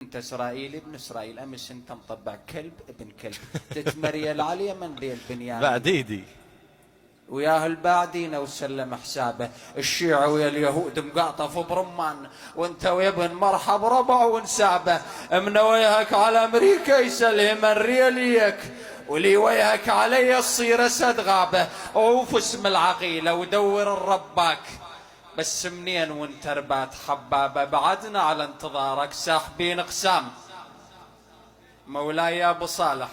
انت اسرائيلي ابن اسرائيل، امس انت مطبع كلب ابن كلب، تتمريل علي من ذي البنيان بعديدي وياه البعدين وسلم حسابه. الشيعة ويا اليهود مقاطف برمان، وانت ويا ابن مرحب ربع ونسابه. من وياك على امريكا يسلم الرياليك، ولي وياك علي الصير اسد غابه. عوف اسم العقيله ودور الرباك، بس منين وانت ربات حبابه. بعدنا على انتظارك ساحبين اقسام. مولاي يا ابو صالح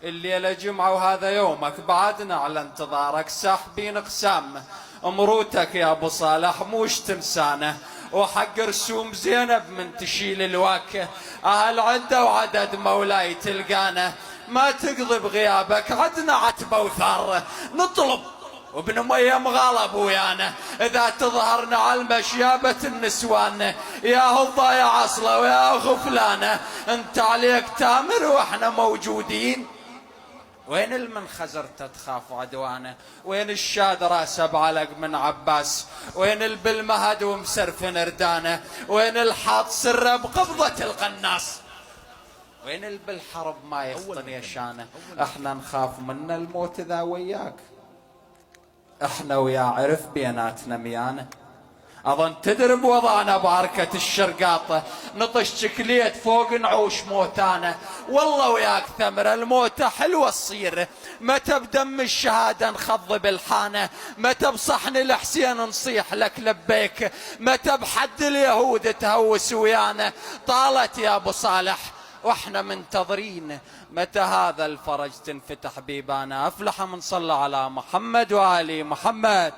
الليله جمعه وهذا يومك، بعدنا على انتظارك ساحبين اقسام. مروتك يا ابو صالح موش تنسانه، وحق رسوم زينب من تشيل الواكه. اهل عده وعدد مولاي تلقانه، ما تقضي بغيابك عدنا عتبه وثار. نطلب وابن ميم غالب ويانا، اذا تظهرنا على المشيابة النسوان. يا هضة يا عصلة ويا غفلانة، انت عليك تامر واحنا موجودين. وين المنخزر تخاف عدوانه؟ وين الشاد راسه بعلق من عباس؟ وين البالمهد ومسرف نردانه؟ وين الحاط سره بقبضة القناص؟ وين بالحرب ما يخطن يشانه؟ احنا نخاف من الموت ذا وياك، احنا ويا عرف بيناتنا ميانه. اظن تدرب وضعنا بعركة الشرقاطة، نطش شكليت فوق نعوش موتانا. والله وياك ثمرة الموتة حلوة تصير، متى بدم الشهادة نخض بالحانة، متى بصحن الحسين نصيح لك لبيك، متى بحد اليهود تهوس ويانا. طالت يا ابو صالح واحنا منتظرين، متى هذا الفرج تنفتح بيبانا. افلح من صلى على محمد وآل محمد.